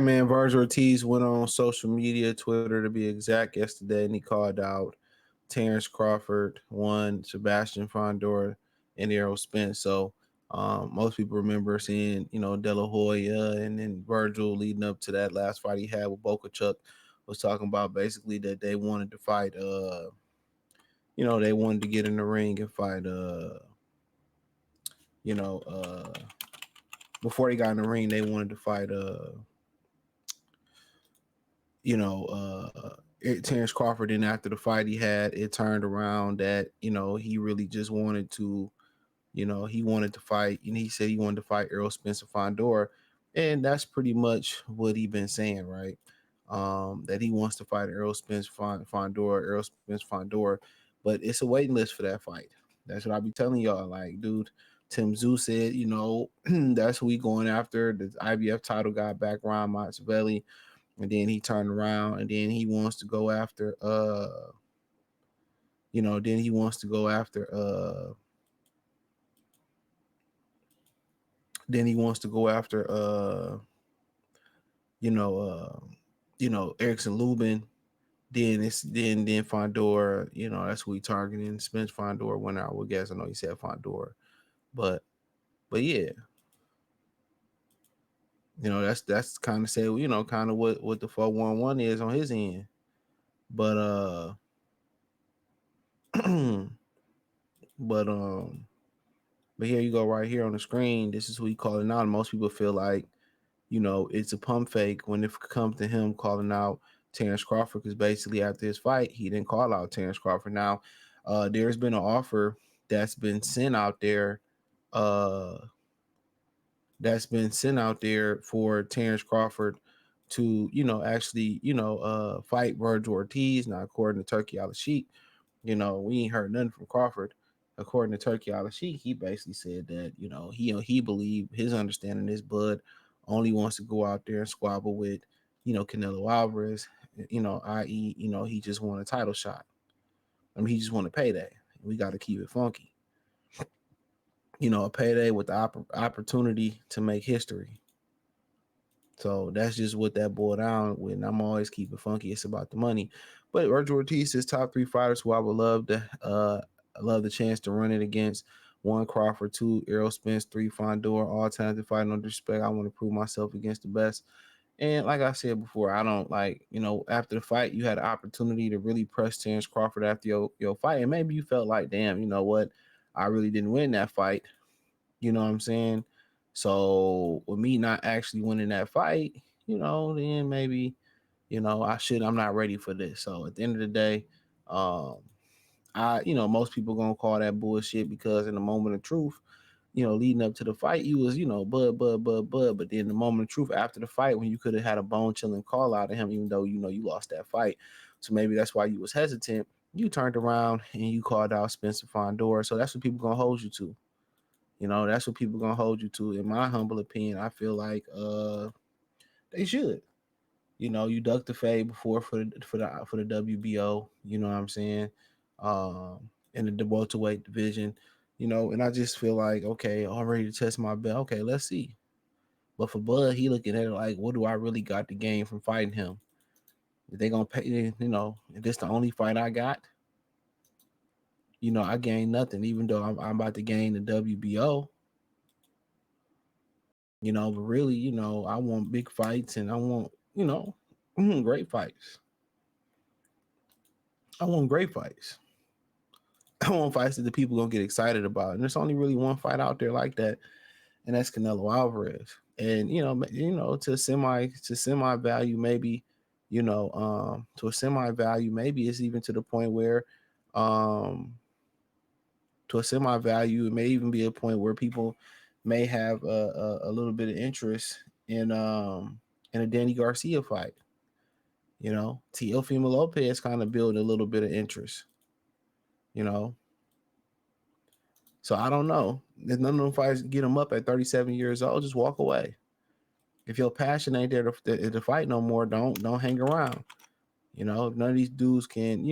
right, man. Vergil Ortiz went on social media, Twitter to be exact, yesterday, and he called out Terence Crawford, one Sebastian Fundora, and Errol Spence. So most people remember seeing, De La Hoya and then Vergil leading up to that last fight he had with Boca Chuck was talking about basically that they wanted to fight. They wanted to get in the ring and fight. You know, before they got in the ring, they wanted to fight. Terence Crawford. And after the fight he had, it turned around that, he really just wanted to, he wanted to fight. And he said he wanted to fight Errol Spence Fundora. And that's pretty much what he been saying, right? That he wants to fight Errol Spence Fundora. But it's a waiting list for that fight. That's what I be telling y'all. Like, dude, Tim Tszyu said, that's who we going after. The IBF title guy back Ryan Montsevelli. And then he turned around and then he wants to go after then he wants to go after Erickson Lubin. Then Fundora, that's who he targeting. Spence Fundora went out. Well, guess I know he said Fundora. But yeah. That's kind of say, kind of what the 411 is on his end. But but here you go right here on the screen. This is who he calling out. And most people feel like, it's a pump fake when it comes to him calling out Terence Crawford, because basically after his fight, he didn't call out Terence Crawford. Now, there's been an offer that's been sent out there. For Terence Crawford to, actually, fight Vergil Ortiz. Now, according to Turkey Al-Sheikh, we ain't heard nothing from Crawford. According to Turkey Al-Sheikh, he basically said that, he believed, his understanding is Bud only wants to go out there and squabble with, Canelo Alvarez, i.e., he just want a title shot. I mean, he just want a payday. We got to keep it funky. A payday with the opportunity to make history. So that's just what that boiled down with. And I'm always keep it funky. It's about the money. But Vergil Ortiz is top 3 fighters who I would love the chance to run it against. 1, Crawford. 2, Errol Spence. 3, Fundora. All talented fighting, no disrespect. I want to prove myself against the best. And like I said before, I don't after the fight, you had an opportunity to really press Terence Crawford after your fight. And maybe you felt like, damn, you know what? I really didn't win that fight. You know what I'm saying? So with me not actually winning that fight, then maybe, I'm not ready for this. So at the end of the day, most people gonna call that bullshit because in the moment of truth, leading up to the fight, you was, but then the moment of truth after the fight, when you could have had a bone chilling call out of him, even though, you lost that fight. So maybe that's why you was hesitant. You turned around and you called out Spencer Fundora. So that's what people gonna hold you to. That's what people gonna hold you to. In my humble opinion, I feel like they should. You ducked the fade before for the WBO. You know what I'm saying? In the welterweight division. And I just feel like, okay, I'm ready to test my belt. Okay, let's see. But for Bud, he looking at it like, what do I really got to gain from fighting him? If they gonna pay, if this the only fight I got, I gained nothing, even though I'm about to gain the WBO. But really, I want big fights and I want, great fights. I want great fights. I want fights that the people gonna get excited about. And there's only really one fight out there like that, and that's Canelo Alvarez. And to semi value, maybe, to a semi value, maybe it's even to the point where, to a semi value, it may even be a point where people may have a little bit of interest in a Danny Garcia fight. Teofimo Lopez kind of built a little bit of interest. So I don't know. If none of them fights get them up at 37 years old, just walk away. If your passion ain't there to fight no more, don't hang around. If none of these dudes can,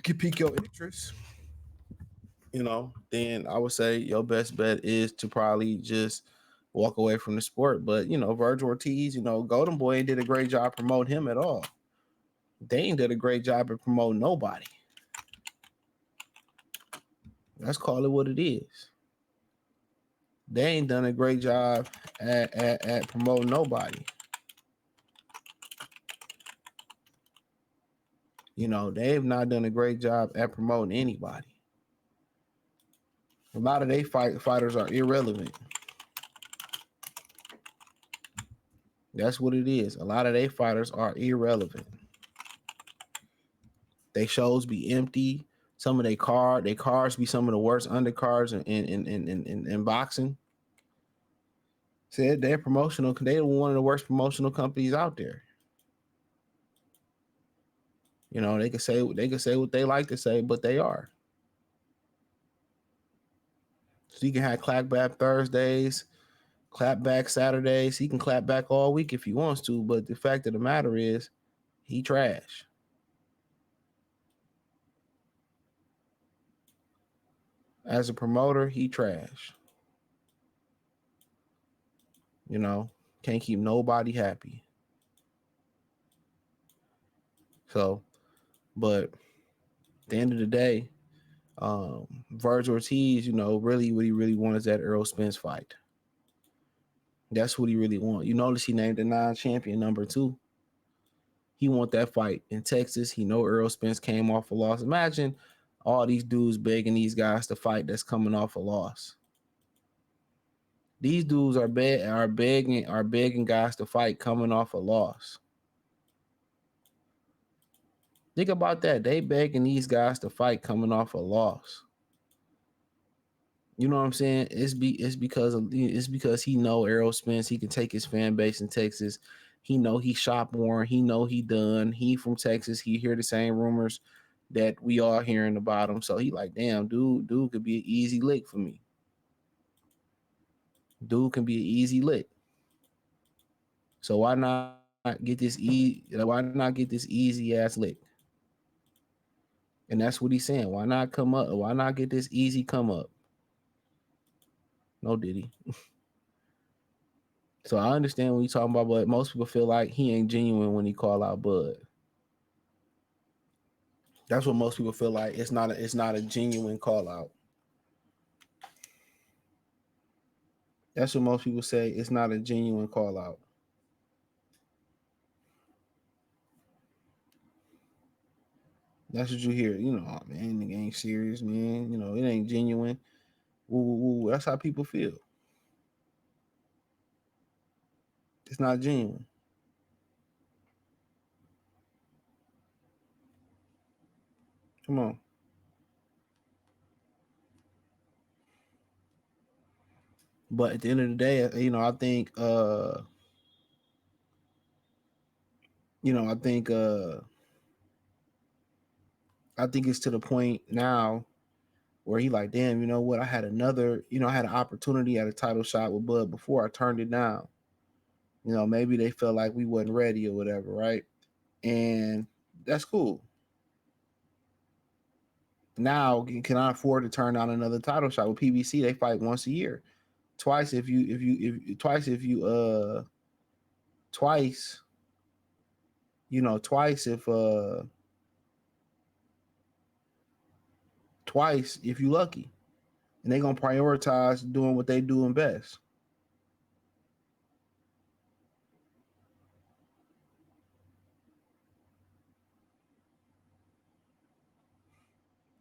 can pique your interest, then I would say your best bet is to probably just walk away from the sport. But Vergil Ortiz, Golden Boy ain't did a great job promoting him at all. They ain't did a great job at promoting nobody. Let's call it what it is. They ain't done a great job at promoting nobody. They have not done a great job at promoting anybody. A lot of they fighters are irrelevant. That's what it is. A lot of they fighters are irrelevant. They shows be empty. Some of they cards be some of the worst undercards in boxing. Said they're promotional. They're one of the worst promotional companies out there. They could say what they like to say, but they are. So you can have clapback Thursdays, clapback Saturdays. He can clap back all week if he wants to, but the fact of the matter is, he trash. As a promoter, he trash. Can't keep nobody happy. So, but at the end of the day, Vergil Ortiz, really what he really wants is that Errol Spence fight. That's what he really wants. You notice he named the non-champion number 2. He want that fight in Texas. He know Errol Spence came off a loss. Imagine all these dudes begging these guys to fight that's coming off a loss. These dudes are begging guys to fight coming off a loss. Think about that. They begging these guys to fight coming off a loss. You know what I'm saying? It's because he know Errol Spence. He can take his fan base in Texas. He know he shop worn. He know he done. He from Texas. He hear the same rumors that we all hearing about him. So he like, damn, dude could be an easy lick for me. Dude can be an easy lick. So why not get this easy ass lick? And that's what he's saying. Why not come up? Why not get this easy come up? No Diddy. So I understand what you're talking about, but most people feel like he ain't genuine when he call out Bud. That's what most people feel like. It's not a genuine call out. That's what most people say. It's not a genuine call out. That's what you hear. Oh, man, the ain't serious, man. It ain't genuine. Woo, woo, woo. That's how people feel. It's not genuine. Come on. But at the end of the day, I think I think I think it's to the point now where he like, damn, you know what? I had I had an opportunity at a title shot with Bud before. I turned it down. Maybe they felt like we wasn't ready or whatever, right? And that's cool. Now, can I afford to turn down another title shot with PBC? They fight once a year, twice twice, twice twice if you lucky, and they gonna prioritize doing what they doing best.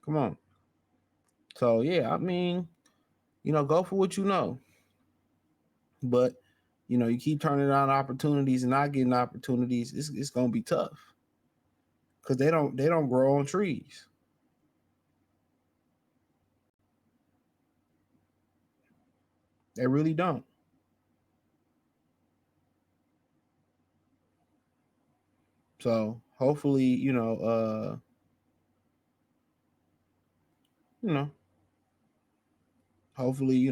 Come on. So yeah, I mean, go for what you know. But you keep turning down opportunities and not getting opportunities. It's gonna be tough because they don't grow on trees. They really don't. So hopefully, you know, hopefully,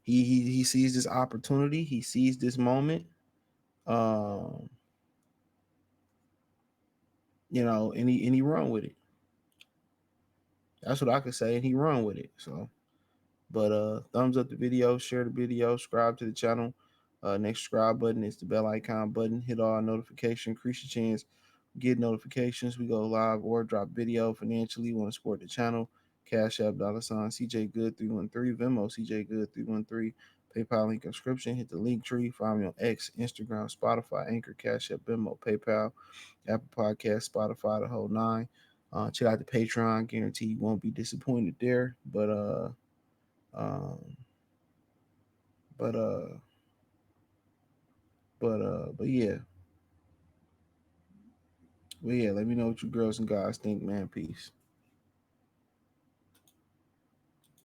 he sees this opportunity. He sees this moment. Um, and he run with it. That's what I could say, and he run with it. So, but thumbs up the video, share the video, subscribe to the channel. Next subscribe button is the bell icon button. Hit all notification, increase your chance get notifications. We go live or drop video financially. Want to support the channel? Cash App $ CJ Good 313 Venmo CJ Good 313 PayPal link subscription. Hit the link tree. Find me on X, Instagram, Spotify, Anchor, Cash App, Venmo, PayPal, Apple Podcast, Spotify, the whole nine. Check out the Patreon. Guarantee you won't be disappointed there. Um, but yeah, let me know what you girls and guys think, man. Peace.